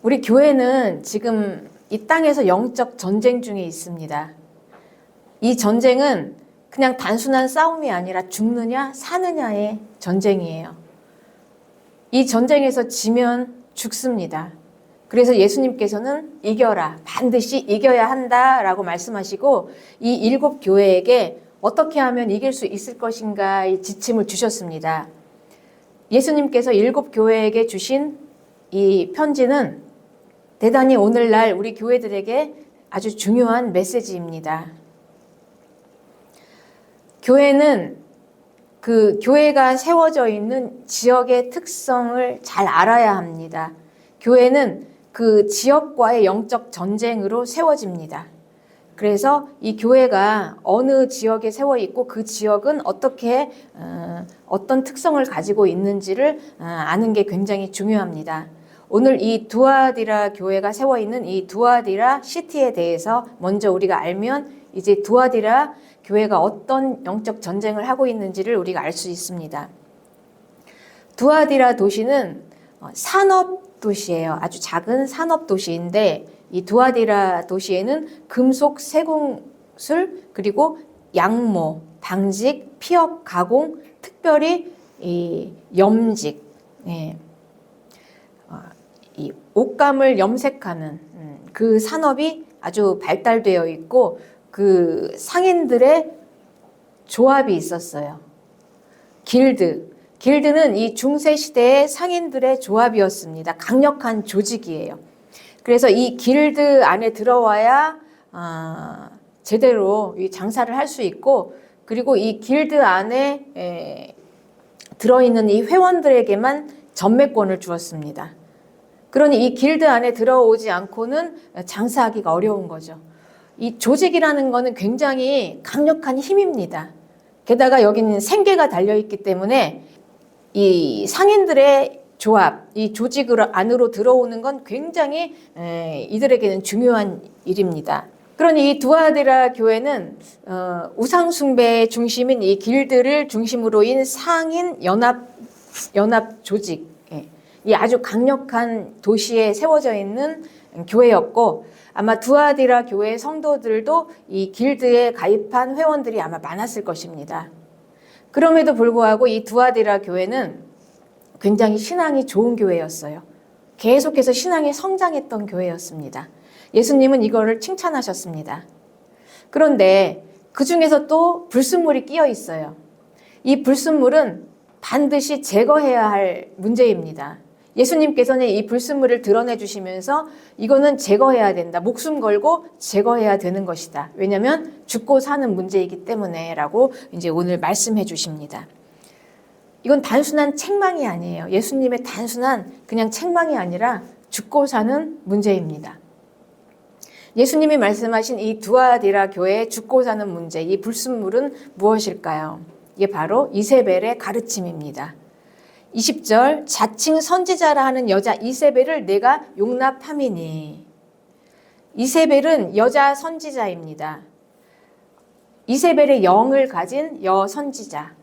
우리 교회는 지금 이 땅에서 영적 전쟁 중에 있습니다. 이 전쟁은 그냥 단순한 싸움이 아니라 죽느냐 사느냐의 전쟁이에요. 이 전쟁에서 지면 죽습니다. 그래서 예수님께서는 이겨라, 반드시 이겨야 한다라고 말씀하시고 이 7 교회에게 어떻게 하면 이길 수 있을 것인가의 지침을 주셨습니다. 예수님께서 7 교회에게 주신 이 편지는 대단히 오늘날 우리 교회들에게 아주 중요한 메시지입니다. 교회는 그 교회가 세워져 있는 지역의 특성을 잘 알아야 합니다. 교회는 그 지역과의 영적 전쟁으로 세워집니다. 그래서 이 교회가 어느 지역에 세워 있고 그 지역은 어떻게 어떤 특성을 가지고 있는지를 아는 게 굉장히 중요합니다. 오늘 이 두아디라 교회가 세워 있는 이 두아디라 시티에 대해서 먼저 우리가 알면 이제 두아디라 교회가 어떤 영적 전쟁을 하고 있는지를 우리가 알 수 있습니다. 두아디라 도시는 산업 도시예요. 아주 작은 산업 도시인데 이 두아디라 도시에는 금속 세공술 그리고 양모, 방직, 피업, 가공, 특별히 이 염직, 이 옷감을 염색하는 그 산업이 아주 발달되어 있고 그 상인들의 조합이 있었어요. 길드는 이 중세 시대의 상인들의 조합이었습니다. 강력한 조직이에요. 그래서 이 길드 안에 들어와야 제대로 이 장사를 할 수 있고, 그리고 이 길드 안에 들어있는 이 회원들에게만 전매권을 주었습니다. 그러니 이 길드 안에 들어오지 않고는 장사하기가 어려운 거죠. 이 조직이라는 것은 굉장히 강력한 힘입니다. 게다가 여기는 생계가 달려있기 때문에 이 상인들의 조합, 이 조직 안으로 들어오는 건 굉장히 이들에게는 중요한 일입니다. 그러니 이 두아디라 교회는 우상 숭배의 중심인 이 길드를 중심으로인 상인 연합 조직, 이 아주 강력한 도시에 세워져 있는 교회였고, 아마 두아디라 교회 성도들도 이 길드에 가입한 회원들이 아마 많았을 것입니다. 그럼에도 불구하고 이 두아디라 교회는 굉장히 신앙이 좋은 교회였어요. 계속해서 신앙이 성장했던 교회였습니다. 예수님은 이거를 칭찬하셨습니다. 그런데 그 중에서 또 불순물이 끼어 있어요. 이 불순물은 반드시 제거해야 할 문제입니다. 예수님께서는 이 불순물을 드러내 주시면서 이거는 제거해야 된다. 목숨 걸고 제거해야 되는 것이다. 왜냐하면 죽고 사는 문제이기 때문에 라고 이제 오늘 말씀해 주십니다. 이건 단순한 책망이 아니에요. 예수님의 단순한 그냥 책망이 아니라 죽고 사는 문제입니다. 예수님이 말씀하신 이 두아디라 교회의 죽고 사는 문제, 이 불순물은 무엇일까요? 이게 바로 이세벨의 가르침입니다. 20절, 자칭 선지자라 하는 여자 이세벨을 내가 용납함이니. 이세벨은 여자 선지자입니다. 이세벨의 영을 가진 여선지자.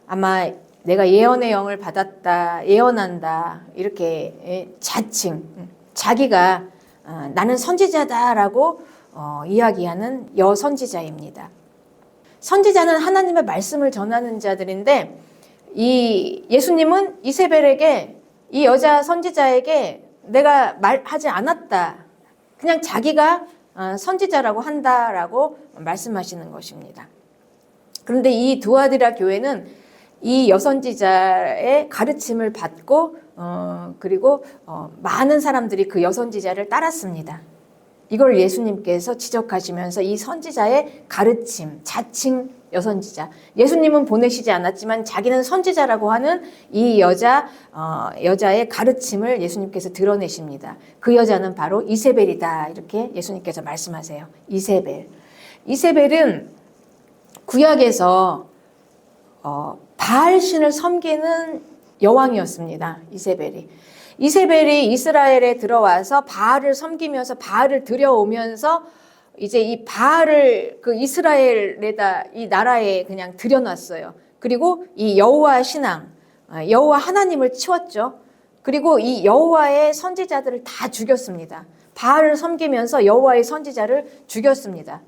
아마 내가 예언의 영을 받았다, 예언한다, 이렇게 자칭, 자기가 나는 선지자다라고 이야기하는 여선지자입니다. 선지자는 하나님의 말씀을 전하는 자들인데, 이 예수님은 이세벨에게, 이 여자 선지자에게 내가 말하지 않았다, 그냥 자기가 선지자라고 한다라고 말씀하시는 것입니다. 그런데 이 두아디라 교회는 이 여선지자의 가르침을 받고 그리고 많은 사람들이 그 여선지자를 따랐습니다. 이걸 예수님께서 지적하시면서 이 선지자의 가르침, 자칭 여선지자, 예수님은 보내시지 않았지만 자기는 선지자라고 하는 이 여자의 가르침을 예수님께서 드러내십니다. 그 여자는 바로 이세벨이다, 이렇게 예수님께서 말씀하세요. 이세벨은 구약에서 바알신을 섬기는 여왕이었습니다. 이세벨이 이스라엘에 들어와서 바알을 섬기면서 바알을 들여오면서 이제 이 바알을 그 이스라엘에다, 이 나라에 그냥 들여놨어요. 그리고 이 여호와 신앙, 여호와 하나님을 치웠죠. 그리고 이 여호와의 선지자들을 다 죽였습니다. 바알을 섬기면서 여호와의 선지자를 죽였습니다.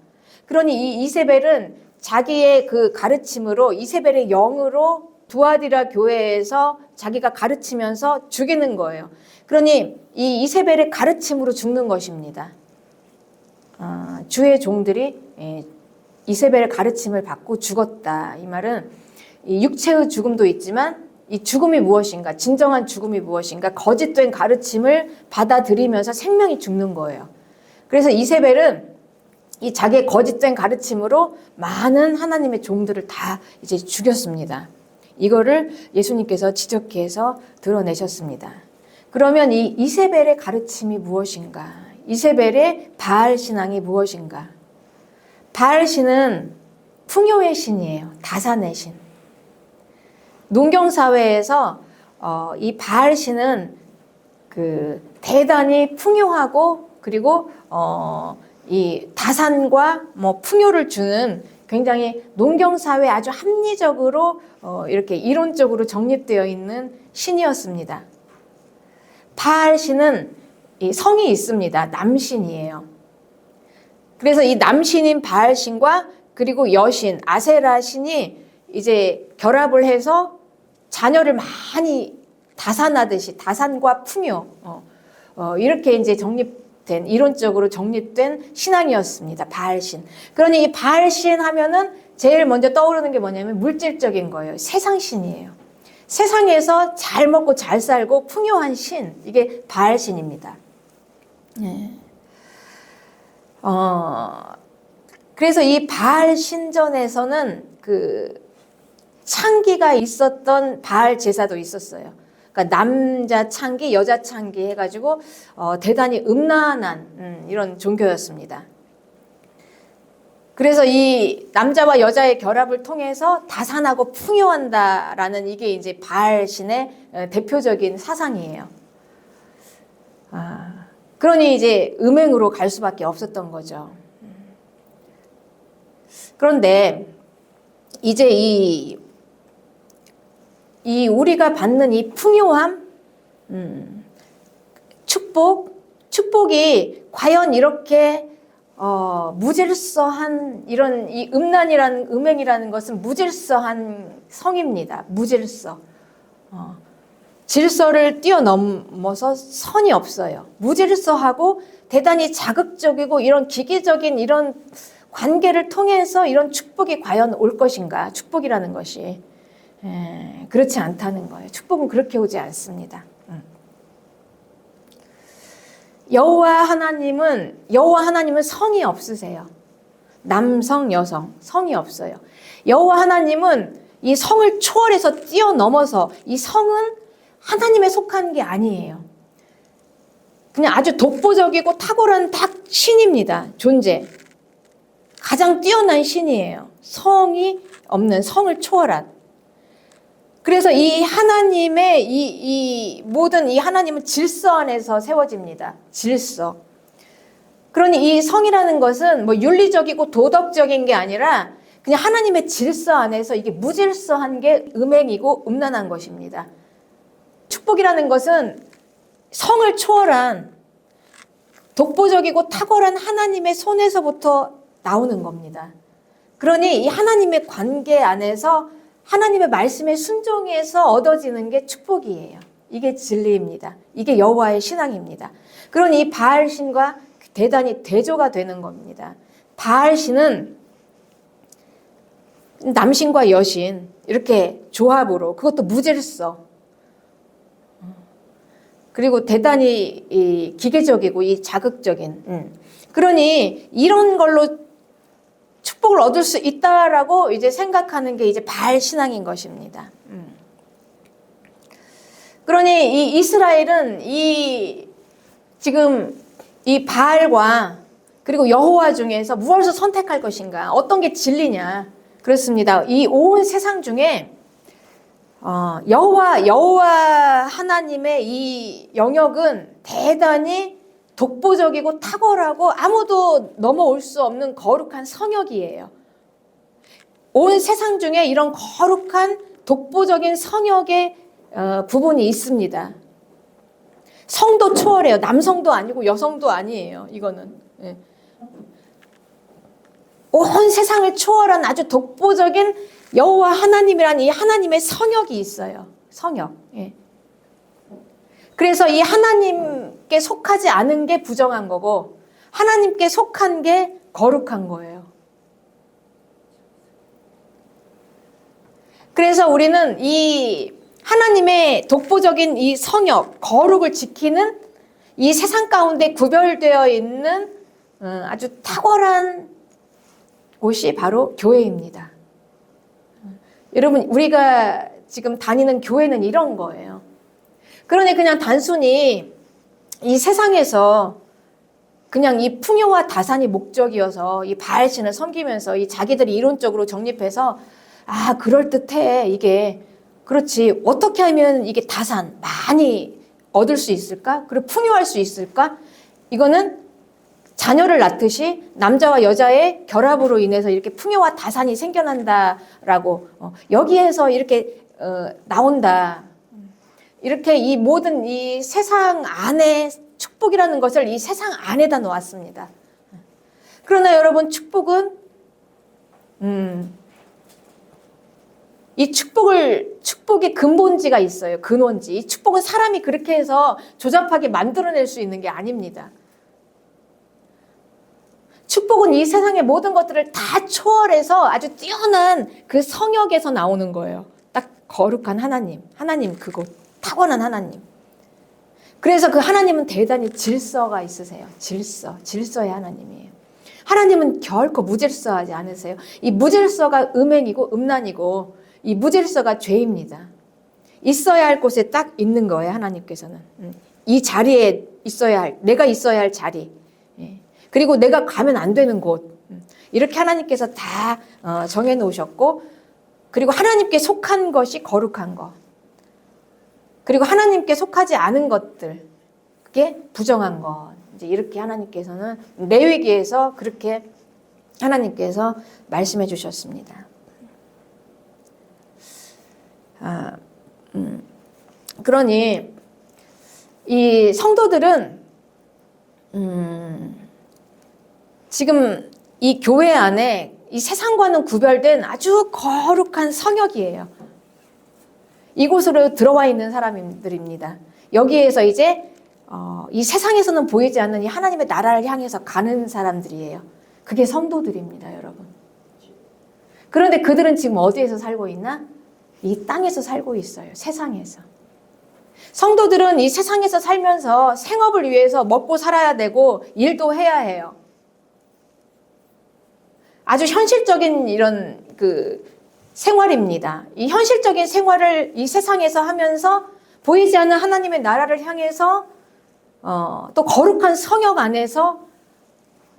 그러니 이 이세벨은 자기의 그 가르침으로, 이세벨의 영으로 두아디라 교회에서 자기가 가르치면서 죽이는 거예요. 그러니 이 이세벨의 가르침으로 죽는 것입니다. 주의 종들이 이세벨의 가르침을 받고 죽었다. 이 말은 이 육체의 죽음도 있지만 이 죽음이 무엇인가, 진정한 죽음이 무엇인가, 거짓된 가르침을 받아들이면서 생명이 죽는 거예요. 그래서 이세벨은 이 자기의 거짓된 가르침으로 많은 하나님의 종들을 다 이제 죽였습니다. 이거를 예수님께서 지적해서 드러내셨습니다. 그러면 이 이세벨의 가르침이 무엇인가? 이세벨의 바알 신앙이 무엇인가? 바알 신은 풍요의 신이에요. 다산의 신. 농경사회에서 이 바알 신은 그 대단히 풍요하고 그리고 이 다산과 뭐 풍요를 주는 굉장히 농경사회에 아주 합리적으로 이렇게 이론적으로 정립되어 있는 신이었습니다. 바알 신은 이 성이 있습니다. 남신이에요. 그래서 이 남신인 바알 신과 그리고 여신 아세라 신이 이제 결합을 해서 자녀를 많이 다산하듯이 다산과 풍요 이렇게 이제 정립된 이론적으로 정립된 신앙이었습니다. 바알신. 그러니 이 바알신 하면은 제일 먼저 떠오르는 게 뭐냐면 물질적인 거예요. 세상신이에요. 세상에서 잘 먹고 잘 살고 풍요한 신, 이게 바알신입니다. 네. 그래서 이 바알 신전에서는 그 창기가 있었던 바알 제사도 있었어요. 그러니까 남자 창기, 여자 창기 해가지고 대단히 음란한 이런 종교였습니다. 그래서 이 남자와 여자의 결합을 통해서 다산하고 풍요한다라는 이게 이제 바알 신의 대표적인 사상이에요. 그러니 이제 음행으로 갈 수밖에 없었던 거죠. 그런데 이제 이 우리가 받는 이 풍요함, 축복이 과연 이렇게 무질서한 이런 이 음란이라는 음행이라는 것은 무질서한 성입니다. 무질서. 질서를 뛰어넘어서 선이 없어요. 무질서하고 대단히 자극적이고 이런 기계적인 이런 관계를 통해서 이런 축복이 과연 올 것인가? 축복이라는 것이 그렇지 않다는 거예요. 축복은 그렇게 오지 않습니다. 여호와 하나님은 성이 없으세요. 남성, 여성 성이 없어요. 여호와 하나님은 이 성을 초월해서 뛰어넘어서 이 성은 하나님에 속한 게 아니에요. 그냥 아주 독보적이고 탁월한 신입니다. 존재. 가장 뛰어난 신이에요. 성이 없는, 성을 초월한. 그래서 이 하나님의 이 모든 이 하나님은 질서 안에서 세워집니다. 질서. 그러니 이 성이라는 것은 뭐 윤리적이고 도덕적인 게 아니라 그냥 하나님의 질서 안에서 이게 무질서한 게 음행이고 음란한 것입니다. 축복이라는 것은 성을 초월한 독보적이고 탁월한 하나님의 손에서부터 나오는 겁니다. 그러니 이 하나님의 관계 안에서 하나님의 말씀에 순종해서 얻어지는 게 축복이에요. 이게 진리입니다. 이게 여호와의 신앙입니다. 그러니 이 바알신과 대단히 대조가 되는 겁니다. 바알신은 남신과 여신 이렇게 조합으로, 그것도 무질서, 그리고 대단히 이 기계적이고 이 자극적인 그러니 이런 걸로 축복을 얻을 수 있다라고 이제 생각하는 게 이제 바알 신앙인 것입니다. 그러니 이 이스라엘은 지금 이 바알과 그리고 여호와 중에서 무엇을 선택할 것인가? 어떤 게 진리냐? 그렇습니다. 이 온 세상 중에 여호와 하나님의 이 영역은 대단히 독보적이고 탁월하고 아무도 넘어올 수 없는 거룩한 성역이에요. 온 세상 중에 이런 거룩한 독보적인 성역의 부분이 있습니다. 성도 초월해요. 남성도 아니고 여성도 아니에요. 이거는. 예. 온 세상을 초월한 아주 독보적인 여호와 하나님이라는 이 하나님의 성역이 있어요. 성역. 예. 그래서 이 하나님께 속하지 않은 게 부정한 거고 하나님께 속한 게 거룩한 거예요. 그래서 우리는 이 하나님의 독보적인 이 성역, 거룩을 지키는 이 세상 가운데 구별되어 있는 아주 탁월한 곳이 바로 교회입니다. 여러분, 우리가 지금 다니는 교회는 이런 거예요. 그러니 그냥 단순히 이 세상에서 그냥 이 풍요와 다산이 목적이어서 이 바알신을 섬기면서 이 자기들이 이론적으로 정립해서 아, 그럴듯해. 이게 그렇지. 어떻게 하면 이게 다산 많이 얻을 수 있을까? 그리고 풍요할 수 있을까? 이거는 자녀를 낳듯이 남자와 여자의 결합으로 인해서 이렇게 풍요와 다산이 생겨난다라고 여기에서 이렇게 나온다. 이렇게 이 모든 이 세상 안에 축복이라는 것을 이 세상 안에다 놓았습니다. 그러나 여러분 축복은 이 축복의 근본지가 있어요. 근원지. 이 축복은 사람이 그렇게 해서 조잡하게 만들어낼 수 있는 게 아닙니다. 축복은 이 세상의 모든 것들을 다 초월해서 아주 뛰어난 그 성역에서 나오는 거예요. 딱 거룩한 하나님, 하나님 그곳, 타고난 하나님. 그래서 그 하나님은 대단히 질서가 있으세요. 질서의 하나님이에요. 하나님은 결코 무질서하지 않으세요. 이 무질서가 음행이고 음란이고 이 무질서가 죄입니다. 있어야 할 곳에 딱 있는 거예요. 하나님께서는. 이 자리에 있어야 할, 내가 있어야 할 자리. 그리고 내가 가면 안 되는 곳. 이렇게 하나님께서 다 정해놓으셨고 그리고 하나님께 속한 것이 거룩한 것. 그리고 하나님께 속하지 않은 것들. 그게 부정한 것. 이제 이렇게 하나님께서는 레위기에서 그렇게 하나님께서 말씀해 주셨습니다. 그러니 이 성도들은 지금 이 교회 안에 이 세상과는 구별된 아주 거룩한 성역이에요. 이곳으로 들어와 있는 사람들입니다. 여기에서 이제 이 세상에서는 보이지 않는 이 하나님의 나라를 향해서 가는 사람들이에요. 그게 성도들입니다, 여러분. 그런데 그들은 지금 어디에서 살고 있나? 이 땅에서 살고 있어요. 세상에서. 성도들은 이 세상에서 살면서 생업을 위해서 먹고 살아야 되고 일도 해야 해요. 아주 현실적인 이런 생활입니다. 이 현실적인 생활을 이 세상에서 하면서 보이지 않는 하나님의 나라를 향해서 또 거룩한 성역 안에서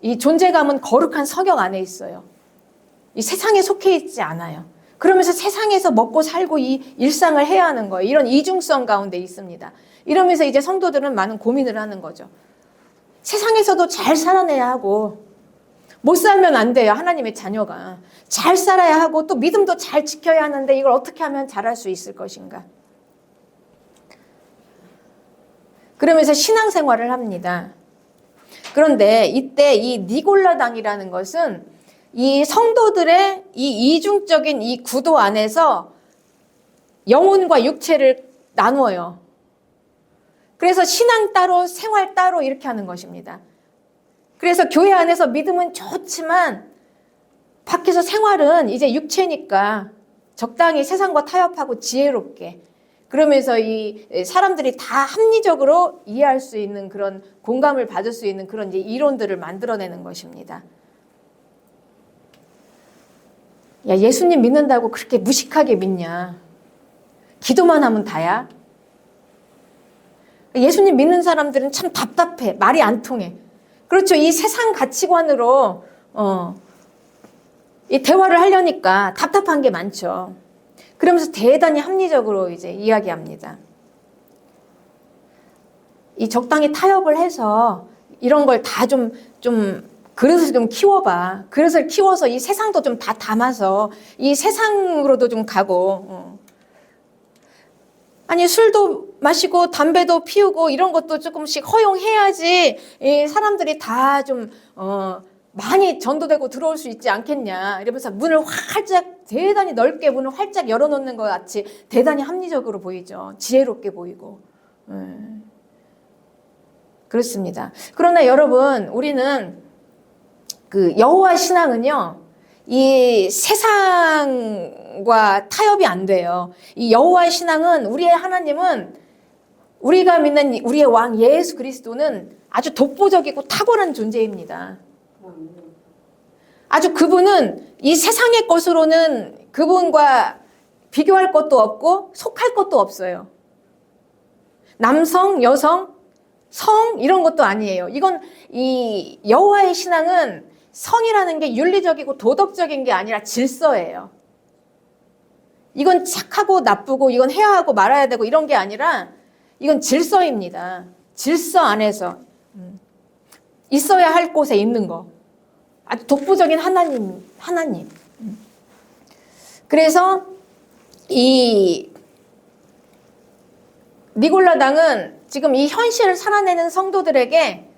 이 존재감은 거룩한 성역 안에 있어요. 이 세상에 속해 있지 않아요. 그러면서 세상에서 먹고 살고 이 일상을 해야 하는 거예요. 이런 이중성 가운데 있습니다. 이러면서 이제 성도들은 많은 고민을 하는 거죠. 세상에서도 잘 살아내야 하고 못 살면 안 돼요. 하나님의 자녀가. 잘 살아야 하고 또 믿음도 잘 지켜야 하는데 이걸 어떻게 하면 잘할 수 있을 것인가. 그러면서 신앙생활을 합니다. 그런데 이때 이 니골라당이라는 것은 이 성도들의 이 이중적인 이 구도 안에서 영혼과 육체를 나누어요. 그래서 신앙 따로 생활 따로 이렇게 하는 것입니다. 그래서 교회 안에서 믿음은 좋지만 밖에서 생활은 이제 육체니까 적당히 세상과 타협하고 지혜롭게 그러면서 이 사람들이 다 합리적으로 이해할 수 있는 그런 공감을 받을 수 있는 그런 이제 이론들을 만들어내는 것입니다. 야, 예수님 믿는다고 그렇게 무식하게 믿냐? 기도만 하면 다야? 예수님 믿는 사람들은 참 답답해. 말이 안 통해. 그렇죠. 이 세상 가치관으로 이 대화를 하려니까 답답한 게 많죠. 그러면서 대단히 합리적으로 이제 이야기합니다. 이 적당히 타협을 해서 이런 걸 다 좀 그릇을 좀 키워봐. 그릇을 키워서 이 세상도 좀 다 담아서 이 세상으로도 좀 가고. 아니 술도 마시고 담배도 피우고 이런 것도 조금씩 허용해야지 이 사람들이 다 좀 많이 전도되고 들어올 수 있지 않겠냐 이러면서 문을 활짝 대단히 넓게 문을 활짝 열어놓는 것 같이 대단히 합리적으로 보이죠. 지혜롭게 보이고 그렇습니다. 그러나 여러분 우리는 그 여호와 신앙은요 이 세상과 타협이 안 돼요. 이 여호와의 신앙은 우리의 하나님은 우리가 믿는 우리의 왕 예수 그리스도는 아주 독보적이고 탁월한 존재입니다. 아주 그분은 이 세상의 것으로는 그분과 비교할 것도 없고 속할 것도 없어요. 남성, 여성, 성 이런 것도 아니에요. 이건 이 여호와의 신앙은 성이라는 게 윤리적이고 도덕적인 게 아니라 질서예요. 이건 착하고 나쁘고 이건 해야 하고 말아야 되고 이런 게 아니라 이건 질서입니다. 질서 안에서 있어야 할 곳에 있는 거. 아주 독보적인 하나님. 그래서 이 니골라당은 지금 이 현실을 살아내는 성도들에게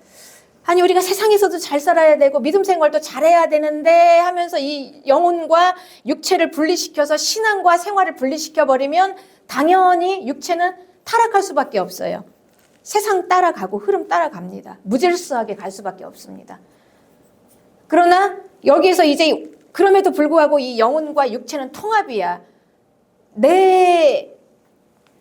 아니 우리가 세상에서도 잘 살아야 되고 믿음 생활도 잘해야 되는데 하면서 이 영혼과 육체를 분리시켜서 신앙과 생활을 분리시켜 버리면 당연히 육체는 타락할 수밖에 없어요. 세상 따라가고 흐름 따라갑니다. 무질서하게 갈 수밖에 없습니다. 그러나 여기에서 이제 그럼에도 불구하고 이 영혼과 육체는 통합이야.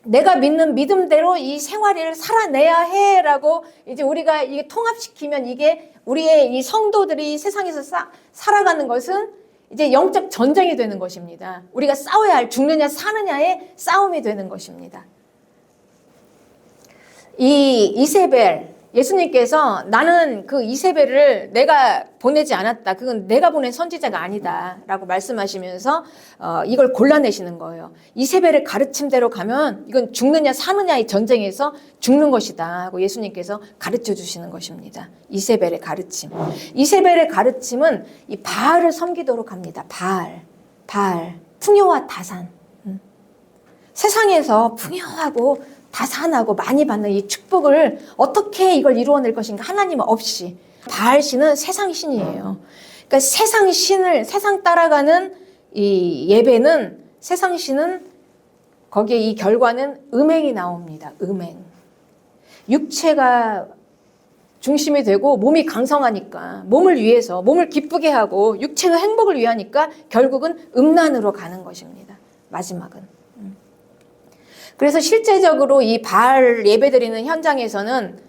내가 믿는 믿음대로 이 생활을 살아내야 해라고 이제 우리가 이게 통합시키면 이게 우리의 이 성도들이 세상에서 살아가는 것은 이제 영적 전쟁이 되는 것입니다. 우리가 싸워야 할 죽느냐 사느냐의 싸움이 되는 것입니다. 이 이세벨 예수님께서 나는 그 이세벨을 내가 보내지 않았다. 그건 내가 보낸 선지자가 아니다. 라고 말씀하시면서 이걸 골라내시는 거예요. 이세벨의 가르침대로 가면 이건 죽느냐 사느냐의 전쟁에서 죽는 것이다. 하고 예수님께서 가르쳐 주시는 것입니다. 이세벨의 가르침. 이세벨의 가르침은 이 바알을 섬기도록 합니다. 바알. 풍요와 다산. 세상에서 풍요하고 다산하고 많이 받는 이 축복을 어떻게 이걸 이루어낼 것인가 하나님 없이 바알 신은 세상 신이에요. 그러니까 세상 따라가는 이 예배는 세상 신은 거기에 이 결과는 음행이 나옵니다. 음행. 육체가 중심이 되고 몸이 강성하니까 몸을 위해서 몸을 기쁘게 하고 육체의 행복을 위하니까 결국은 음란으로 가는 것입니다. 마지막은. 그래서 실제적으로 이 바알 예배드리는 현장에서는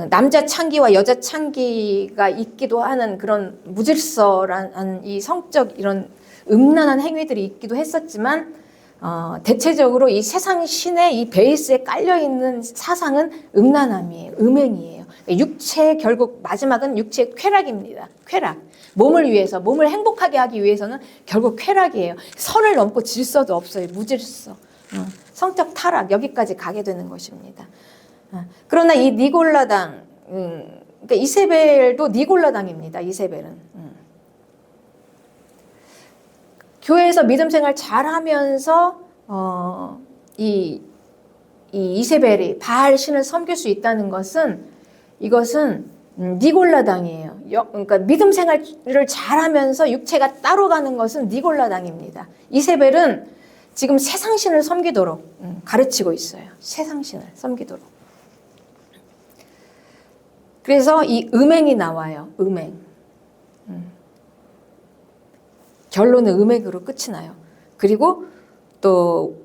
남자 창기와 여자 창기가 있기도 하는 그런 무질서란 이 성적 이런 음란한 행위들이 있기도 했었지만 대체적으로 이 세상 신의 이 베이스에 깔려있는 사상은 음란함이에요. 음행이에요. 육체 결국 마지막은 육체의 쾌락입니다. 쾌락. 몸을 위해서 몸을 행복하게 하기 위해서는 결국 쾌락이에요. 선을 넘고 질서도 없어요. 무질서. 성적 타락 여기까지 가게 되는 것입니다. 그러나 이 니골라당 그러니까 이세벨도 니골라당입니다. 이세벨은 교회에서 믿음 생활 잘하면서 이 이세벨이 바알 신을 섬길 수 있다는 것은 이것은 니골라당이에요. 그러니까 믿음 생활을 잘하면서 육체가 따로 가는 것은 니골라당입니다. 이세벨은 지금 세상신을 섬기도록 가르치고 있어요. 세상신을 섬기도록. 그래서 이 음행이 나와요. 음행. 결론은 음행으로 끝이 나요. 그리고 또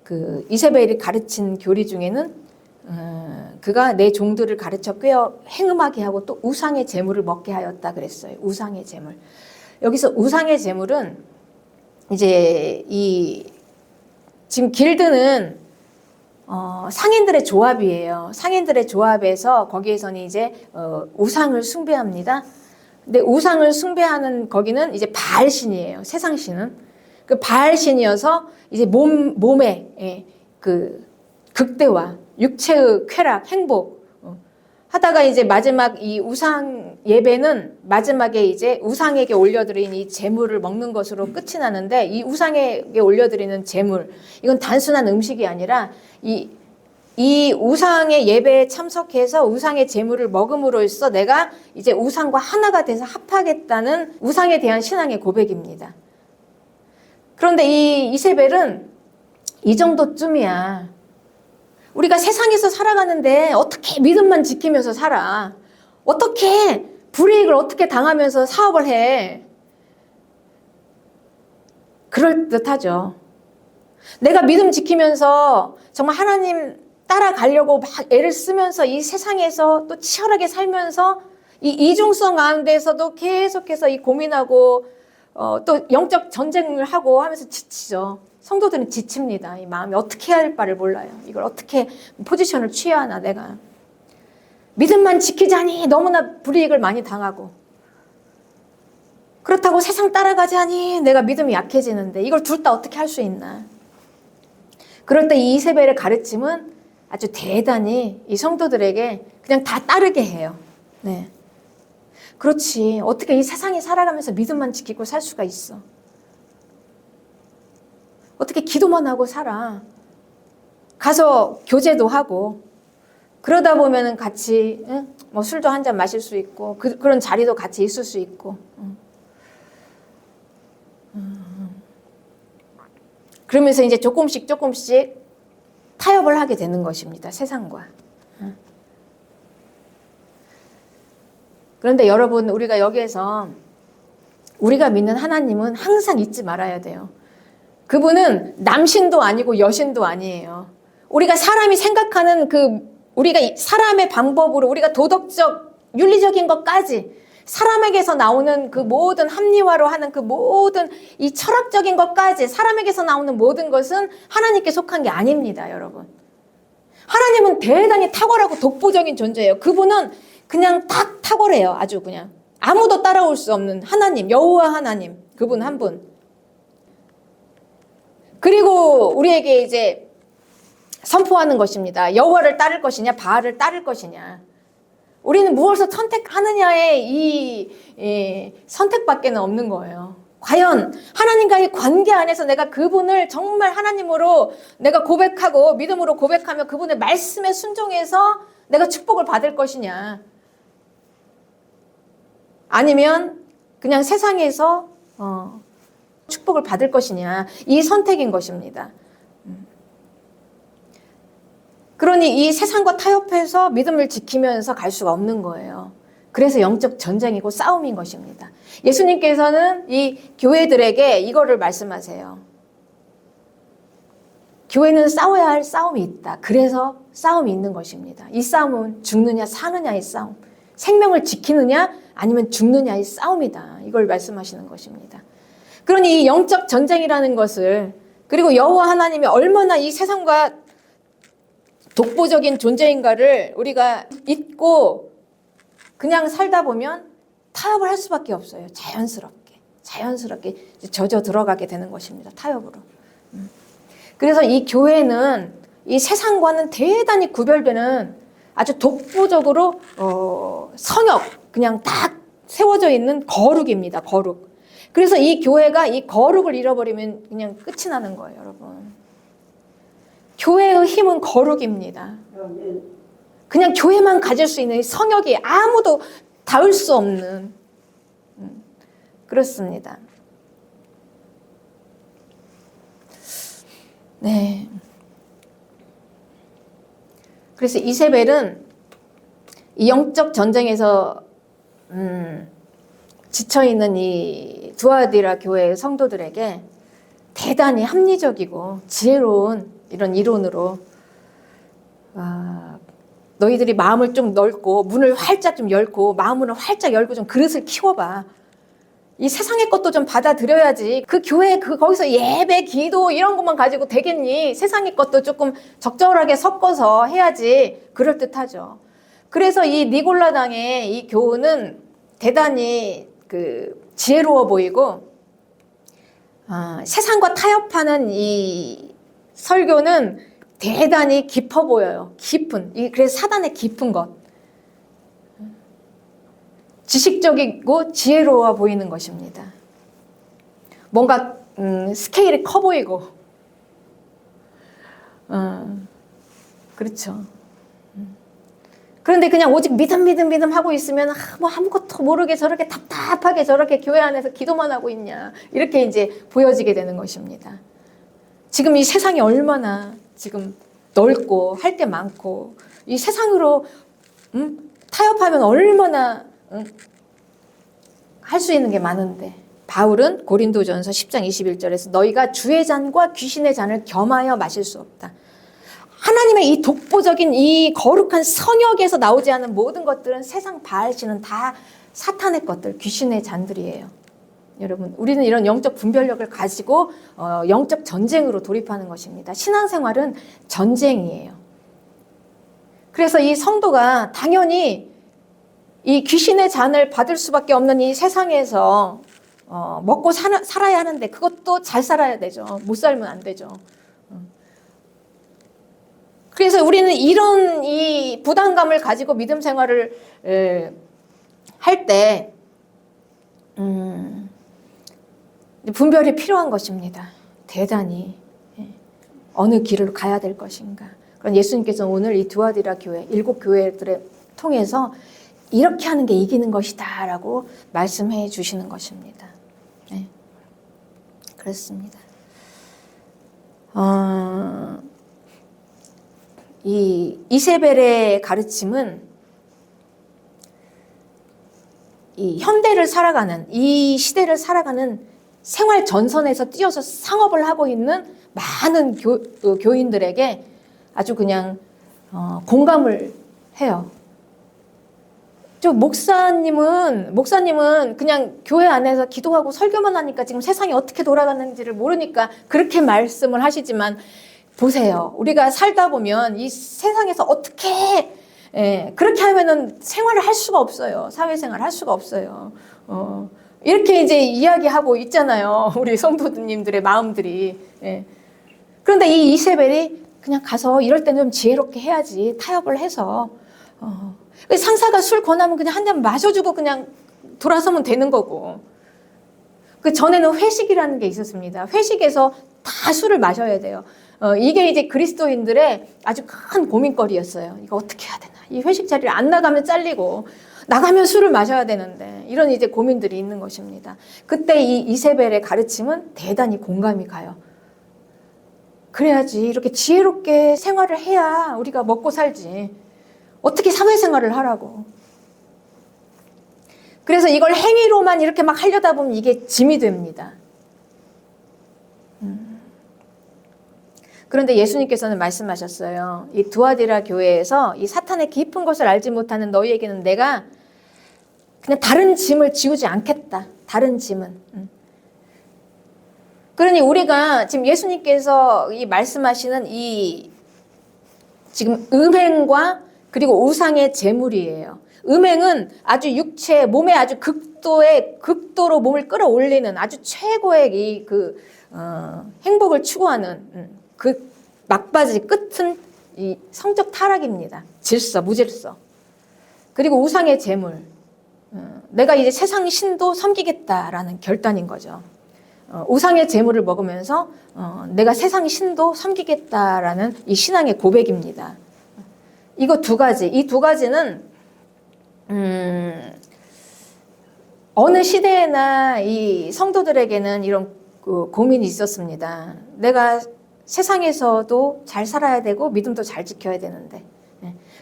그 이세벨이 가르친 교리 중에는 그가 내 종들을 가르쳐 꿰어 행음하게 하고 또 우상의 재물을 먹게 하였다 그랬어요. 우상의 재물. 여기서 우상의 재물은 이제 지금 길드는 상인들의 조합이에요. 상인들의 조합에서 거기에서는 이제 우상을 숭배합니다. 근데 우상을 숭배하는 거기는 이제 바알신이에요. 세상신은 그 바알신이어서 이제 몸의 그 극대화, 육체의 쾌락, 행복 하다가 이제 마지막 이 우상 예배는 마지막에 이제 우상에게 올려드린 이 제물을 먹는 것으로 끝이 나는데, 이 우상에게 올려드리는 제물, 이건 단순한 음식이 아니라 이 우상의 예배에 참석해서 우상의 제물을 먹음으로써 내가 이제 우상과 하나가 돼서 합하겠다는 우상에 대한 신앙의 고백입니다. 그런데 이 이세벨은 이 정도쯤이야. 우리가 세상에서 살아가는데 어떻게 믿음만 지키면서 살아? 어떻게 불이익을 어떻게 당하면서 사업을 해? 그럴듯하죠. 내가 믿음 지키면서 정말 하나님 따라가려고 막 애를 쓰면서 이 세상에서 또 치열하게 살면서 이 이중성 가운데서도 계속해서 이 고민하고 또 영적 전쟁을 하고 하면서 지치죠. 성도들은 지칩니다. 이 마음이 어떻게 해야 할 바를 몰라요. 이걸 어떻게 포지션을 취해야 하나 내가. 믿음만 지키자니 너무나 불이익을 많이 당하고, 그렇다고 세상 따라가자니 내가 믿음이 약해지는데 이걸 둘 다 어떻게 할 수 있나. 그럴 때 이 이세벨의 가르침은 아주 대단히 이 성도들에게 그냥 다 따르게 해요. 네. 그렇지. 어떻게 이 세상에 살아가면서 믿음만 지키고 살 수가 있어. 어떻게 기도만 하고 살아. 가서 교제도 하고, 그러다 보면은 같이 뭐 술도 한 잔 마실 수 있고, 그런 자리도 같이 있을 수 있고. 그러면서 이제 조금씩 타협을 하게 되는 것입니다. 세상과. 그런데 여러분, 우리가 여기에서 우리가 믿는 하나님은 항상 잊지 말아야 돼요. 그분은 남신도 아니고 여신도 아니에요. 우리가 사람이 생각하는 우리가 사람의 방법으로 우리가 도덕적, 윤리적인 것까지, 사람에게서 나오는 그 모든 합리화로 하는 그 모든 이 철학적인 것까지, 사람에게서 나오는 모든 것은 하나님께 속한 게 아닙니다, 여러분. 하나님은 대단히 탁월하고 독보적인 존재예요. 그분은 그냥 딱 탁월해요. 아주 그냥. 아무도 따라올 수 없는 하나님, 여호와 하나님, 그분 한 분. 그리고 우리에게 이제 선포하는 것입니다. 여호와를 따를 것이냐, 바알을 따를 것이냐. 우리는 무엇을 선택하느냐의 이 선택밖에는 없는 거예요. 과연 하나님과의 관계 안에서 내가 그분을 정말 하나님으로 내가 고백하고 믿음으로 고백하며 그분의 말씀에 순종해서 내가 축복을 받을 것이냐, 아니면 그냥 세상에서 축복을 받을 것이냐, 이 선택인 것입니다. 그러니 이 세상과 타협해서 믿음을 지키면서 갈 수가 없는 거예요. 그래서 영적 전쟁이고 싸움인 것입니다. 예수님께서는 이 교회들에게 이거를 말씀하세요. 교회는 싸워야 할 싸움이 있다. 그래서 싸움이 있는 것입니다. 이 싸움은 죽느냐 사느냐의 싸움, 생명을 지키느냐 아니면 죽느냐의 싸움이다. 이걸 말씀하시는 것입니다. 그러니 이 영적 전쟁이라는 것을, 그리고 여호와 하나님이 얼마나 이 세상과 독보적인 존재인가를 우리가 잊고 그냥 살다 보면 타협을 할 수밖에 없어요. 자연스럽게 젖어 들어가게 되는 것입니다. 타협으로. 그래서 이 교회는 이 세상과는 대단히 구별되는 아주 독보적으로 성역, 그냥 딱 세워져 있는 거룩입니다. 거룩. 그래서 이 교회가 이 거룩을 잃어버리면 그냥 끝이 나는 거예요, 여러분. 교회의 힘은 거룩입니다. 그냥 교회만 가질 수 있는 성역이 아무도 닿을 수 없는, 그렇습니다. 네. 그래서 이세벨은 이 영적 전쟁에서 지쳐있는 이 두아디라 교회의 성도들에게 대단히 합리적이고 지혜로운 이런 이론으로 너희들이 마음을 좀 넓고 문을 활짝 좀 열고 마음을 활짝 열고 좀 그릇을 키워봐. 이 세상의 것도 좀 받아들여야지. 그 교회 거기서 예배, 기도 이런 것만 가지고 되겠니? 세상의 것도 조금 적절하게 섞어서 해야지. 그럴듯하죠. 그래서 이 니골라당의 이 교훈은 대단히 지혜로워 보이고, 세상과 타협하는 이 설교는 대단히 깊어 보여요. 깊은. 그래서 사단의 깊은 것. 지식적이고 지혜로워 보이는 것입니다. 뭔가 스케일이 커 보이고, 그렇죠. 그런데 그냥 오직 믿음 하고 있으면 뭐 아무것도 모르게 저렇게 답답하게 저렇게 교회 안에서 기도만 하고 있냐, 이렇게 이제 보여지게 되는 것입니다. 지금 이 세상이 얼마나 지금 넓고 할 게 많고, 이 세상으로 타협하면 얼마나 할 수 있는 게 많은데, 바울은 고린도전서 10장 21절에서 너희가 주의 잔과 귀신의 잔을 겸하여 마실 수 없다. 하나님의 이 독보적인 이 거룩한 성역에서 나오지 않은 모든 것들은 세상 바알신은 다 사탄의 것들, 귀신의 잔들이에요. 여러분, 우리는 이런 영적 분별력을 가지고 영적 전쟁으로 돌입하는 것입니다. 신앙생활은 전쟁이에요. 그래서 이 성도가 당연히 이 귀신의 잔을 받을 수밖에 없는 이 세상에서 먹고 살아야 하는데, 그것도 잘 살아야 되죠. 못 살면 안 되죠. 그래서 우리는 이런 이 부담감을 가지고 믿음 생활을 할 때 분별이 필요한 것입니다. 대단히 어느 길을 가야 될 것인가. 그럼 예수님께서 오늘 이 두아디라 교회, 7교회들을 통해서 이렇게 하는 게 이기는 것이다 라고 말씀해 주시는 것입니다. 네. 그렇습니다. 이 이세벨의 가르침은 이 현대를 살아가는, 이 시대를 살아가는 생활 전선에서 뛰어서 상업을 하고 있는 많은 교인들에게 아주 그냥 공감을 해요. 목사님은 그냥 교회 안에서 기도하고 설교만 하니까 지금 세상이 어떻게 돌아가는지를 모르니까 그렇게 말씀을 하시지만, 보세요. 우리가 살다 보면 이 세상에서 어떻게 그렇게 하면은 생활을 할 수가 없어요. 사회생활 할 수가 없어요. 이렇게 이제 이야기하고 있잖아요. 우리 성도님들의 마음들이. 그런데 이 이세벨이 그냥 가서 이럴 때는 좀 지혜롭게 해야지, 타협을 해서 상사가 술 권하면 그냥 한 잔 마셔주고 그냥 돌아서면 되는 거고. 그 전에는 회식이라는 게 있었습니다. 회식에서 다 술을 마셔야 돼요. 이게 이제 그리스도인들의 아주 큰 고민거리였어요. 이거 어떻게 해야 되나? 이 회식 자리를 안 나가면 잘리고, 나가면 술을 마셔야 되는데, 이런 이제 고민들이 있는 것입니다. 그때 이 이세벨의 가르침은 대단히 공감이 가요. 그래야지, 이렇게 지혜롭게 생활을 해야 우리가 먹고 살지. 어떻게 사회생활을 하라고. 그래서 이걸 행위로만 이렇게 막 하려다 보면 이게 짐이 됩니다. 그런데 예수님께서는 말씀하셨어요. 이 두아디라 교회에서 이 사탄의 깊은 것을 알지 못하는 너희에게는 내가 그냥 다른 짐을 지우지 않겠다. 다른 짐은. 그러니 우리가 지금 예수님께서 이 말씀하시는 이 지금 음행과 그리고 우상의 제물이에요. 음행은 아주 육체, 몸에 아주 극도로 몸을 끌어올리는 아주 최고의 행복을 추구하는 그 막바지 끝은 이 성적 타락입니다. 질서, 무질서. 그리고 우상의 제물. 내가 이제 세상 신도 섬기겠다라는 결단인 거죠. 우상의 제물을 먹으면서 내가 세상 신도 섬기겠다라는 이 신앙의 고백입니다. 이거 두 가지, 이 두 가지는 어느 시대에나 이 성도들에게는 이런 고민이 있었습니다. 내가 세상에서도 잘 살아야 되고 믿음도 잘 지켜야 되는데,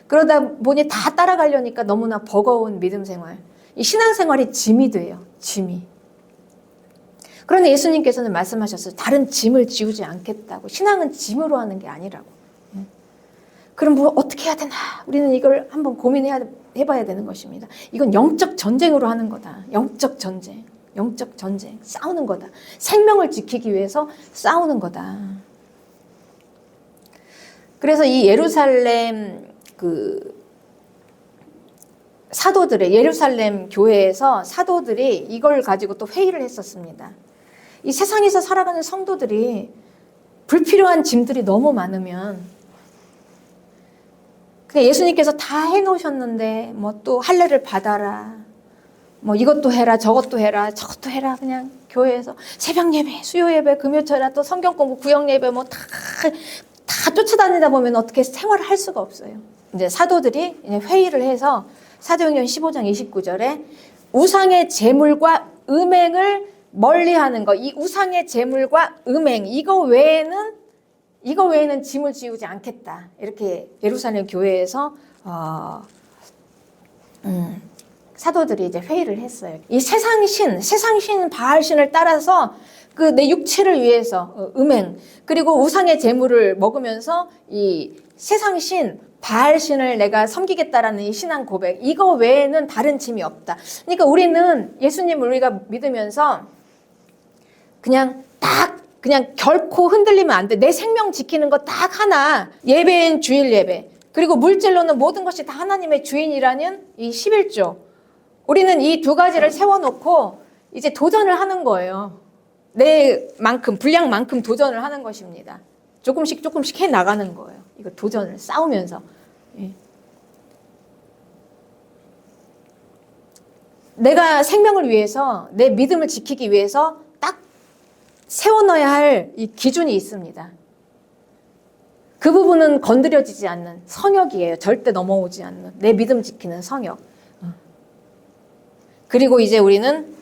그러다 보니 다 따라가려니까 너무나 버거운 믿음 생활, 이 신앙 생활이 짐이 돼요. 짐이. 그런데 예수님께서는 말씀하셨어요. 다른 짐을 지우지 않겠다고. 신앙은 짐으로 하는 게 아니라고. 그럼 뭐 어떻게 해야 되나? 우리는 이걸 한번 해봐야 되는 것입니다. 이건 영적 전쟁으로 하는 거다. 영적 전쟁. 영적 전쟁. 싸우는 거다. 생명을 지키기 위해서 싸우는 거다. 그래서 이 예루살렘 사도들의 예루살렘 교회에서 사도들이 이걸 가지고 또 회의를 했었습니다. 이 세상에서 살아가는 성도들이 불필요한 짐들이 너무 많으면 그냥 예수님께서 다 해놓으셨는데 뭐 또 할례를 받아라, 뭐 이것도 해라 저것도 해라 저것도 해라 그냥 교회에서 새벽 예배, 수요 예배, 금요철에 또 성경 공부, 구역 예배 뭐 다 쫓아다니다 보면 어떻게 생활을 할 수가 없어요. 이제 사도들이 이제 회의를 해서 사도행전 15장 29절에 우상의 제물과 음행을 멀리하는 거, 이 우상의 제물과 음행 이거 외에는 짐을 지우지 않겠다. 이렇게 예루살렘 교회에서 사도들이 이제 회의를 했어요. 이 세상신 바알신을 따라서 그 내 육체를 위해서 음행 그리고 우상의 제물을 먹으면서 이 세상신 바알신을 내가 섬기겠다라는 이 신앙 고백 이거 외에는 다른 짐이 없다. 그러니까 우리는 예수님을 우리가 믿으면서 그냥 결코 흔들리면 안 돼. 내 생명 지키는 거 딱 하나. 예배엔 주일 예배. 그리고 물질로는 모든 것이 다 하나님의 주인이라는 이 11조. 우리는 이 두 가지를 세워놓고 이제 도전을 하는 거예요. 분량만큼 도전을 하는 것입니다. 조금씩 해 나가는 거예요. 이거 도전을 싸우면서. 예. 내가 생명을 위해서 내 믿음을 지키기 위해서 딱 세워놔야 할 이 기준이 있습니다. 그 부분은 건드려지지 않는 성역이에요. 절대 넘어오지 않는 내 믿음 지키는 성역. 그리고 이제 우리는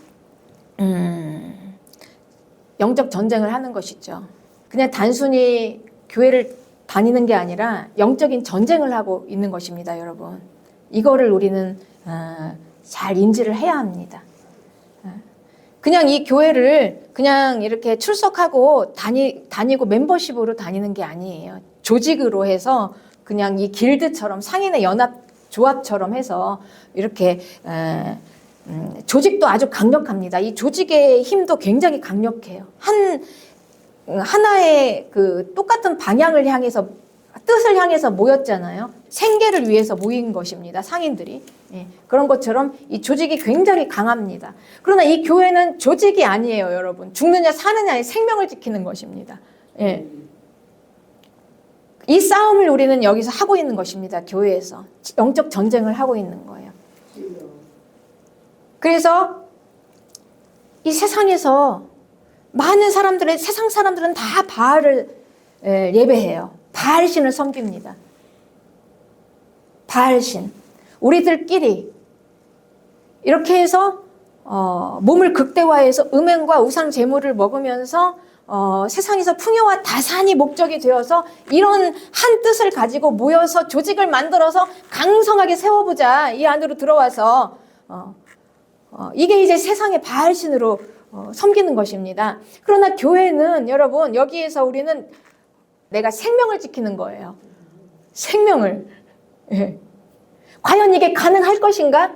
영적 전쟁을 하는 것이죠. 그냥 단순히 교회를 다니는 게 아니라 영적인 전쟁을 하고 있는 것입니다, 여러분. 이거를 우리는 잘 인지를 해야 합니다. 그냥 이 교회를 그냥 이렇게 출석하고 다니고 멤버십으로 다니는 게 아니에요. 조직으로 해서 그냥 이 길드처럼 상인의 연합 조합처럼 해서 이렇게 조직도 아주 강력합니다. 이 조직의 힘도 굉장히 강력해요. 하나의 그 똑같은 방향을 향해서 뜻을 향해서 모였잖아요. 생계를 위해서 모인 것입니다. 상인들이. 예, 그런 것처럼 이 조직이 굉장히 강합니다. 그러나 이 교회는 조직이 아니에요, 여러분. 죽느냐 사느냐의 생명을 지키는 것입니다. 예. 이 싸움을 우리는 여기서 하고 있는 것입니다. 교회에서. 영적 전쟁을 하고 있는 거예요. 그래서 이 세상에서 많은 사람들의 세상 사람들은 다 바알을 예배해요. 바알신을 섬깁니다. 바알신. 우리들끼리 이렇게 해서 몸을 극대화해서 음행과 우상 제물을 먹으면서 세상에서 풍요와 다산이 목적이 되어서 이런 한 뜻을 가지고 모여서 조직을 만들어서 강성하게 세워보자. 이 안으로 들어와서 이게 이제 세상의 바알신으로 섬기는 것입니다. 그러나 교회는 여러분 여기에서 우리는 내가 생명을 지키는 거예요. 생명을. 예. 과연 이게 가능할 것인가?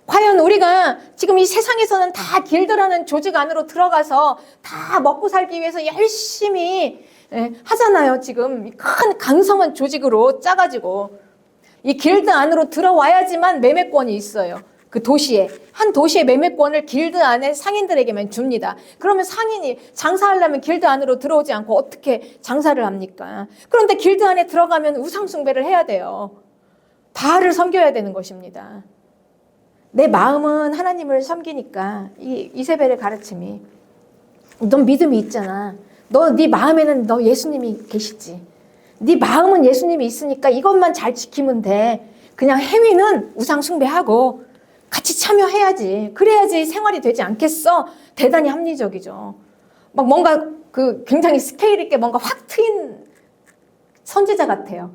과연 우리가 지금 이 세상에서는 다 길드라는 조직 안으로 들어가서 다 먹고 살기 위해서 열심히 하잖아요. 지금 큰 강성한 조직으로 짜가지고 이 길드 안으로 들어와야지만 매매권이 있어요. 그 도시에 한 도시의 매매권을 길드 안에 상인들에게만 줍니다. 그러면 상인이 장사하려면 길드 안으로 들어오지 않고 어떻게 장사를 합니까? 그런데 길드 안에 들어가면 우상 숭배를 해야 돼요. 바알을 섬겨야 되는 것입니다. 내 마음은 하나님을 섬기니까 이 이세벨의 가르침이 넌 믿음이 있잖아. 네 마음에는 너 예수님이 계시지. 네 마음은 예수님이 있으니까 이것만 잘 지키면 돼. 그냥 행위는 우상 숭배하고 같이 참여해야지. 그래야지 생활이 되지 않겠어? 대단히 합리적이죠. 막 뭔가 그 굉장히 스케일 있게 뭔가 확 트인 선지자 같아요.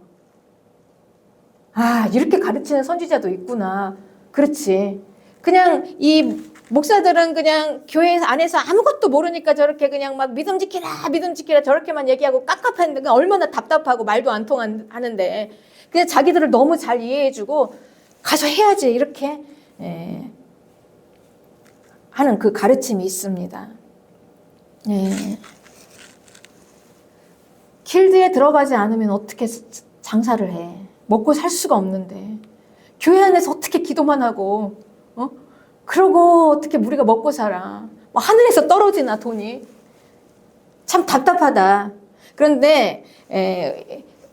아, 이렇게 가르치는 선지자도 있구나. 그렇지. 그냥 이 목사들은 그냥 교회 안에서 아무것도 모르니까 저렇게 그냥 막 믿음 지키라 저렇게만 얘기하고 깝깝한데 얼마나 답답하고 말도 안 통하는데 그냥 자기들을 너무 잘 이해해주고 가서 해야지 이렇게 하는 그 가르침이 있습니다. 길드에 들어가지 않으면 어떻게 장사를 해? 먹고 살 수가 없는데 교회 안에서 어떻게 기도만 하고 그러고 어떻게 우리가 먹고 살아? 뭐 하늘에서 떨어지나 돈이? 참 답답하다. 그런데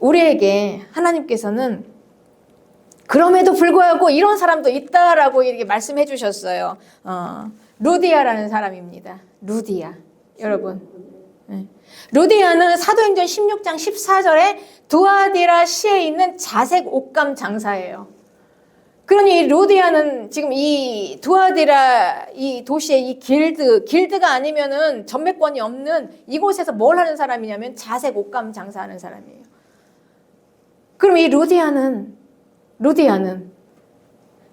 우리에게 하나님께서는 그럼에도 불구하고 이런 사람도 있다라고 이렇게 말씀해 주셨어요. 루디아라는 사람입니다. 루디아. 여러분. 네. 루디아는 사도행전 16장 14절에 두아디라 시에 있는 자색 옷감 장사예요. 그러니 이 루디아는 지금 이 두아디라 이 도시의 이 길드가 아니면은 전매권이 없는 이곳에서 뭘 하는 사람이냐면 자색 옷감 장사하는 사람이에요. 그럼 이 루디아는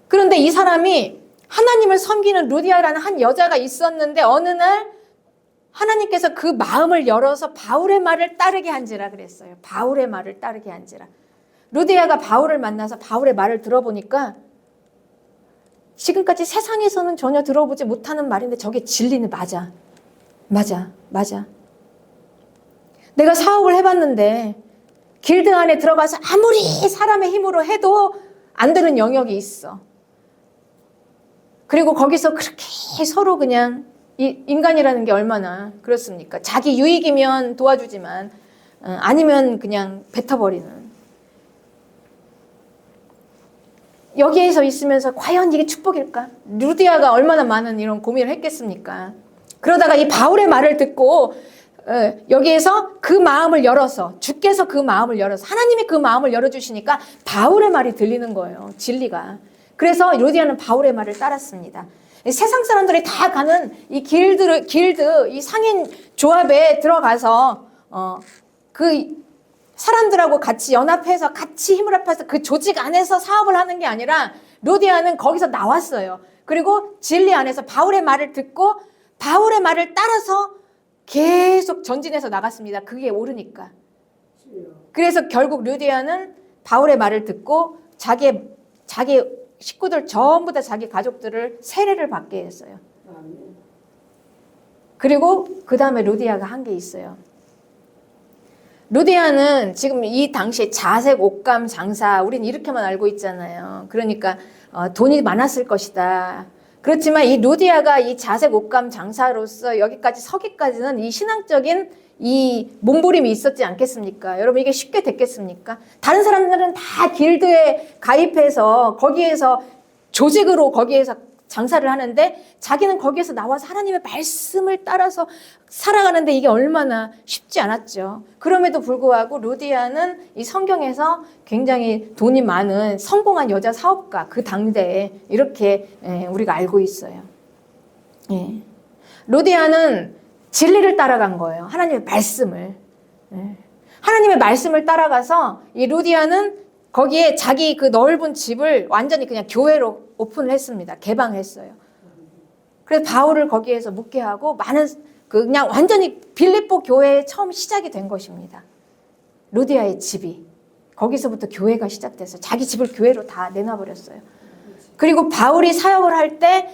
그런데 이 사람이 하나님을 섬기는 루디아라는 한 여자가 있었는데 어느 날 하나님께서 그 마음을 열어서 바울의 말을 따르게 한지라 그랬어요. 바울의 말을 따르게 한지라. 루디아가 바울을 만나서 바울의 말을 들어보니까 지금까지 세상에서는 전혀 들어보지 못하는 말인데 저게 진리는 맞아. 내가 사업을 해봤는데 길드 안에 들어가서 아무리 사람의 힘으로 해도 안 되는 영역이 있어. 그리고 거기서 그렇게 서로 그냥 인간이라는 게 얼마나 그렇습니까? 자기 유익이면 도와주지만 아니면 그냥 뱉어버리는. 여기에서 있으면서 과연 이게 축복일까? 루디아가 얼마나 많은 이런 고민을 했겠습니까? 그러다가 이 바울의 말을 듣고 여기에서 그 마음을 열어서 주께서 그 마음을 열어서 하나님이 그 마음을 열어주시니까 바울의 말이 들리는 거예요. 진리가. 그래서 루디아는 바울의 말을 따랐습니다. 세상 사람들이 다 가는 이 길드 이 상인 조합에 들어가서 그 사람들하고 같이 연합해서 같이 힘을 합해서 그 조직 안에서 사업을 하는 게 아니라 루디아는 거기서 나왔어요. 그리고 진리 안에서 바울의 말을 듣고 바울의 말을 따라서 계속 전진해서 나갔습니다. 그게 옳으니까. 그래서 결국 루디아는 바울의 말을 듣고 자기 식구들 전부 다 자기 가족들을 세례를 받게 했어요. 그리고 그 다음에 루디아가 한 게 있어요. 루디아는 지금 이 당시에 자색 옷감 장사, 우린 이렇게만 알고 있잖아요. 그러니까 돈이 많았을 것이다. 그렇지만 이 루디아가 이 자색 옷감 장사로서 여기까지 서기까지는 이 신앙적인 이 몸부림이 있었지 않겠습니까? 여러분 이게 쉽게 됐겠습니까? 다른 사람들은 다 길드에 가입해서 거기에서 조직으로 거기에서 장사를 하는데 자기는 거기에서 나와서 하나님의 말씀을 따라서 살아가는데 이게 얼마나 쉽지 않았죠. 그럼에도 불구하고 루디아는 이 성경에서 굉장히 돈이 많은 성공한 여자 사업가 그 당대에 이렇게 우리가 알고 있어요. 루디아는 진리를 따라간 거예요. 하나님의 말씀을. 하나님의 말씀을 따라가서 이 루디아는 거기에 자기 그 넓은 집을 완전히 그냥 교회로 오픈을 했습니다. 개방했어요. 그래서 바울을 거기에서 묵게 하고 많은 그냥 완전히 빌립보 교회에 처음 시작이 된 것입니다. 루디아의 집이. 거기서부터 교회가 시작돼서 자기 집을 교회로 다 내놔버렸어요. 그리고 바울이 사역을 할 때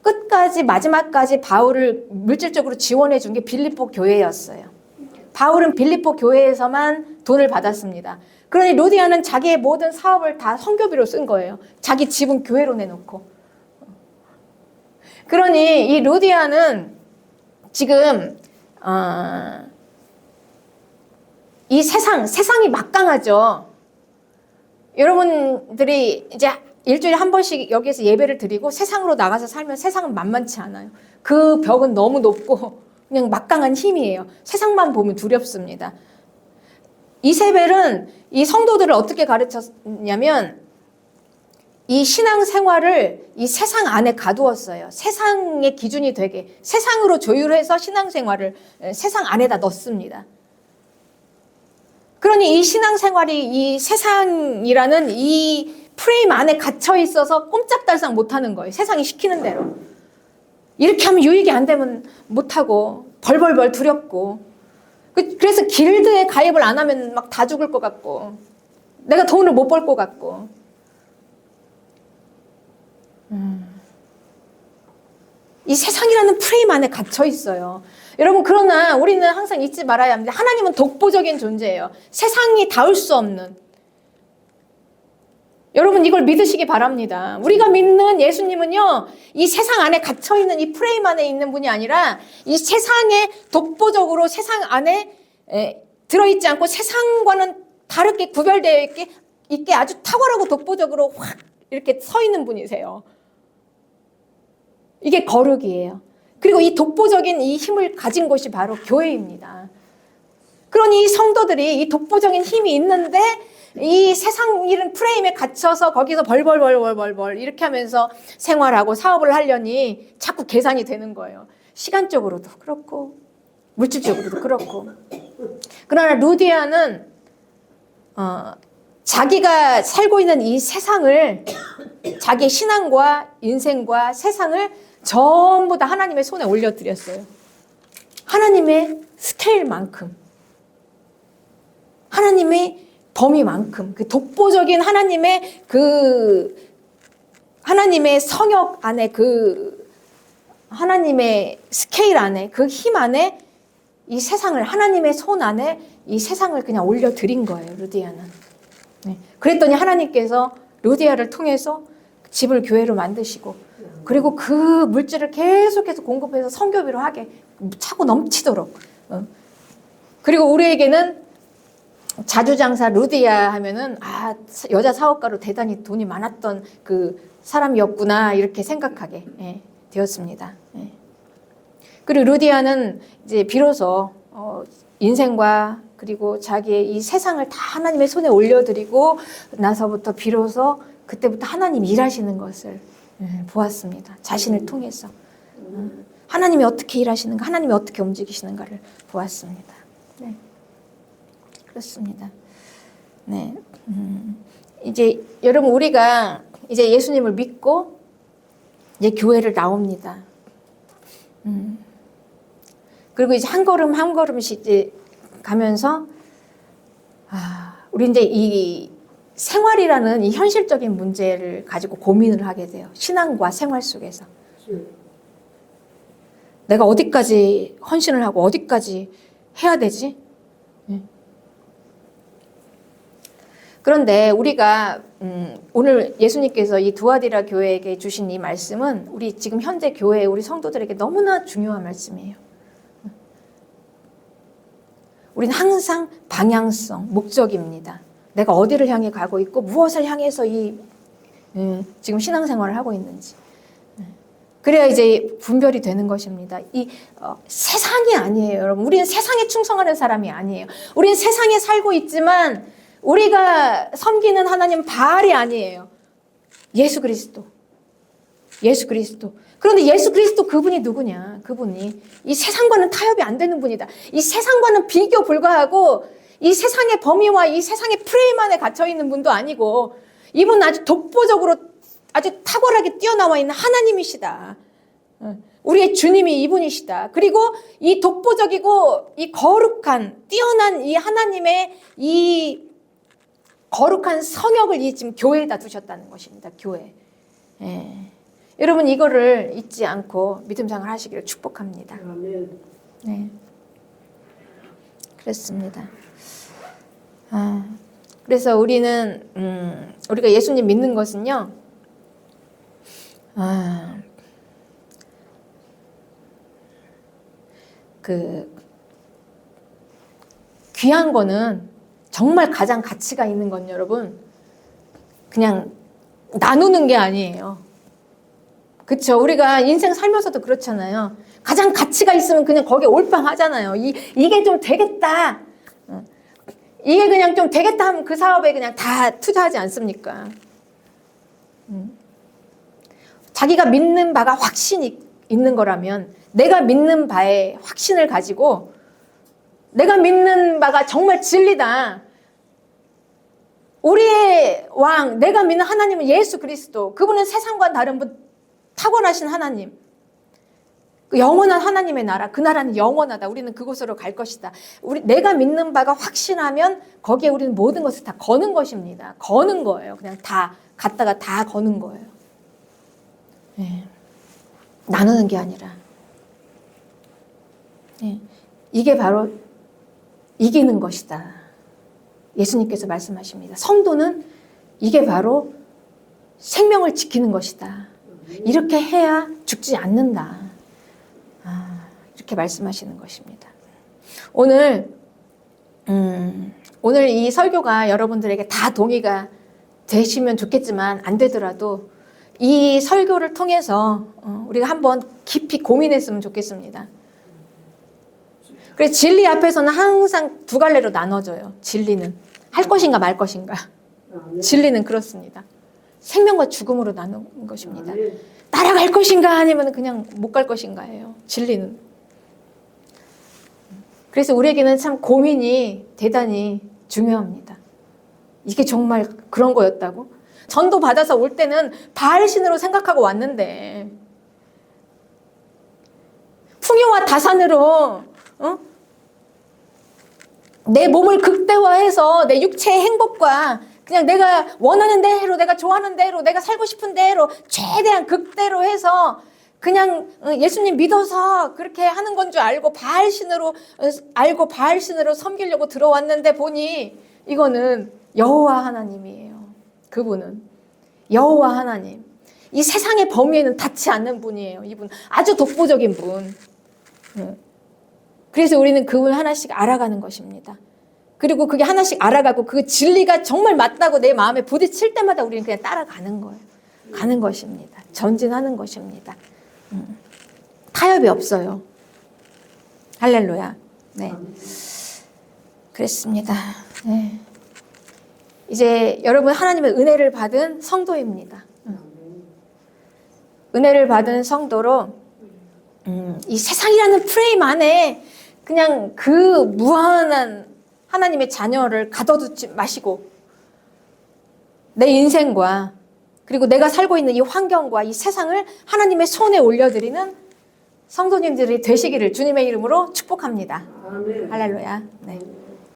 끝까지 마지막까지 바울을 물질적으로 지원해 준 게 빌립보 교회였어요. 바울은 빌립보 교회에서만 돈을 받았습니다. 그러니 루디아는 자기의 모든 사업을 다 선교비로 쓴 거예요. 자기 집은 교회로 내놓고. 그러니 이 루디아는 지금 이 세상이 막강하죠. 여러분들이 이제 일주일에 한 번씩 여기에서 예배를 드리고 세상으로 나가서 살면 세상은 만만치 않아요. 그 벽은 너무 높고 그냥 막강한 힘이에요. 세상만 보면 두렵습니다. 이세벨은 이 성도들을 어떻게 가르쳤냐면 이 신앙생활을 이 세상 안에 가두었어요. 세상의 기준이 되게 세상으로 조율해서 신앙생활을 세상 안에다 넣습니다. 그러니 이 신앙생활이 이 세상이라는 이 프레임 안에 갇혀 있어서 꼼짝달싹 못하는 거예요. 세상이 시키는 대로. 이렇게 하면 유익이 안 되면 못하고 벌벌벌 두렵고 그래서 길드에 가입을 안 하면 막 다 죽을 것 같고 내가 돈을 못 벌 것 같고 이 세상이라는 프레임 안에 갇혀 있어요. 여러분 그러나 우리는 항상 잊지 말아야 합니다. 하나님은 독보적인 존재예요. 세상이 닿을 수 없는 여러분 이걸 믿으시기 바랍니다. 우리가 믿는 예수님은요. 이 세상 안에 갇혀있는 이 프레임 안에 있는 분이 아니라 이 세상에 독보적으로 세상 안에 들어있지 않고 세상과는 다르게 구별되어 있게 있게 아주 탁월하고 독보적으로 확 이렇게 서 있는 분이세요. 이게 거룩이에요. 그리고 이 독보적인 이 힘을 가진 곳이 바로 교회입니다. 그러니 이 성도들이 이 독보적인 힘이 있는데 이 세상 이런 프레임에 갇혀서 거기서 벌벌 이렇게 하면서 생활하고 사업을 하려니 자꾸 계산이 되는 거예요. 시간적으로도 그렇고 물질적으로도 그렇고. 그러나 루디아는 자기가 살고 있는 이 세상을, 자기 신앙과 인생과 세상을 전부 다 하나님의 손에 올려드렸어요. 하나님의 스케일만큼, 하나님의 범위만큼, 그 독보적인 하나님의 하나님의 성역 안에, 하나님의 스케일 안에, 그 힘 안에 이 세상을, 하나님의 손 안에 이 세상을 그냥 올려드린 거예요, 루디아는. 네. 그랬더니 하나님께서 루디아를 통해서 집을 교회로 만드시고, 그리고 그 물질을 계속해서 공급해서 선교비로 하게 차고 넘치도록. 그리고 우리에게는 자주장사 루디아 하면은 여자 사업가로 대단히 돈이 많았던 그 사람이었구나 이렇게 생각하게 되었습니다. 그리고 루디아는 이제 비로소 인생과 그리고 자기의 이 세상을 다 하나님의 손에 올려드리고 나서부터 비로소 그때부터 하나님 일하시는 것을 보았습니다. 자신을 통해서 하나님이 어떻게 일하시는가, 하나님이 어떻게 움직이시는가를 보았습니다. 네. 그렇습니다. 네. 이제 여러분, 우리가 이제 예수님을 믿고 이제 교회를 나옵니다. 그리고 이제 한 걸음 한 걸음씩 이제 가면서 우리 이제 이 생활이라는 이 현실적인 문제를 가지고 고민을 하게 돼요. 신앙과 생활 속에서. 내가 어디까지 헌신을 하고 어디까지 해야 되지? 그런데 우리가 오늘 예수님께서 이 두아디라 교회에게 주신 이 말씀은 우리 지금 현재 교회 우리 성도들에게 너무나 중요한 말씀이에요. 우리는 항상 방향성, 목적입니다. 내가 어디를 향해 가고 있고 무엇을 향해서 지금 신앙생활을 하고 있는지. 그래야 이제 분별이 되는 것입니다. 세상이 아니에요, 여러분. 우리는 세상에 충성하는 사람이 아니에요. 우리는 세상에 살고 있지만 우리가 섬기는 하나님은 바알이 아니에요. 예수 그리스도. 예수 그리스도. 그런데 예수 그리스도 그분이 누구냐? 그분이 이 세상과는 타협이 안 되는 분이다. 이 세상과는 비교 불가하고 이 세상의 범위와 이 세상의 프레임 안에 갇혀 있는 분도 아니고 이분은 아주 독보적으로 아주 탁월하게 뛰어나와 있는 하나님이시다. 우리의 주님이 이분이시다. 그리고 이 독보적이고 이 거룩한 뛰어난 이 하나님의 이 거룩한 성역을 지금 교회에다 두셨다는 것입니다. 교회. 여러분 이거를 잊지 않고 믿음 생활 하시기를 축복합니다. 네. 그렇습니다. 그래서 우리는 우리가 예수님 믿는 것은요. 귀한 거는 정말 가장 가치가 있는 건 여러분 그냥 나누는 게 아니에요. 그렇죠? 우리가 인생 살면서도 그렇잖아요. 가장 가치가 있으면 그냥 거기에 올빵하잖아요. 이게 좀 되겠다. 이게 그냥 좀 되겠다 하면 그 사업에 그냥 다 투자하지 않습니까? 자기가 믿는 바가 확신이 있는 거라면 내가 믿는 바에 확신을 가지고 내가 믿는 바가 정말 진리다. 우리의 왕, 내가 믿는 하나님은 예수 그리스도. 그분은 세상과 다른 분, 탁월하신 하나님. 그 영원한 하나님의 나라, 그 나라는 영원하다. 우리는 그곳으로 갈 것이다. 내가 믿는 바가 확신하면 거기에 우리는 모든 것을 다 거는 것입니다. 거는 거예요. 그냥 다 갖다가 다 거는 거예요. 네. 나누는 게 아니라. 네. 이게 바로 이기는 것이다. 예수님께서 말씀하십니다. 성도는 이게 바로 생명을 지키는 것이다. 이렇게 해야 죽지 않는다. 이렇게 말씀하시는 것입니다. 오늘 이 설교가 여러분들에게 다 동의가 되시면 좋겠지만 안 되더라도 이 설교를 통해서 우리가 한번 깊이 고민했으면 좋겠습니다. 그래서 진리 앞에서는 항상 두 갈래로 나눠져요. 진리는 할 것인가 말 것인가. 진리는 그렇습니다. 생명과 죽음으로 나누는 것입니다. 따라갈 것인가 아니면 그냥 못 갈 것인가예요. 진리는. 그래서 우리에게는 참 고민이 대단히 중요합니다. 이게 정말 그런 거였다고? 전도 받아서 올 때는 바알신으로 생각하고 왔는데 풍요와 다산으로 내 몸을 극대화해서 내 육체의 행복과 그냥 내가 원하는 대로, 내가 좋아하는 대로, 내가 살고 싶은 대로 최대한 극대로 해서 그냥 예수님 믿어서 그렇게 하는 건 줄 알고 바알신으로 섬기려고 들어왔는데 보니 이거는 여호와 하나님이에요. 그분은 여호와 하나님. 이 세상의 범위에는 닿지 않는 분이에요. 이분 아주 독보적인 분. 그래서 우리는 그분 하나씩 알아가는 것입니다. 그리고 그게 하나씩 알아가고 그 진리가 정말 맞다고 내 마음에 부딪힐 때마다 우리는 그냥 따라가는 거예요. 가는 것입니다. 전진하는 것입니다. 타협이 없어요. 할렐루야. 네. 그랬습니다. 네. 이제 여러분 하나님의 은혜를 받은 성도입니다. 은혜를 받은 성도로 이 세상이라는 프레임 안에 그냥 그 무한한 하나님의 자녀를 가둬두지 마시고 내 인생과 그리고 내가 살고 있는 이 환경과 이 세상을 하나님의 손에 올려드리는 성도님들이 되시기를 주님의 이름으로 축복합니다. 할렐루야. 네.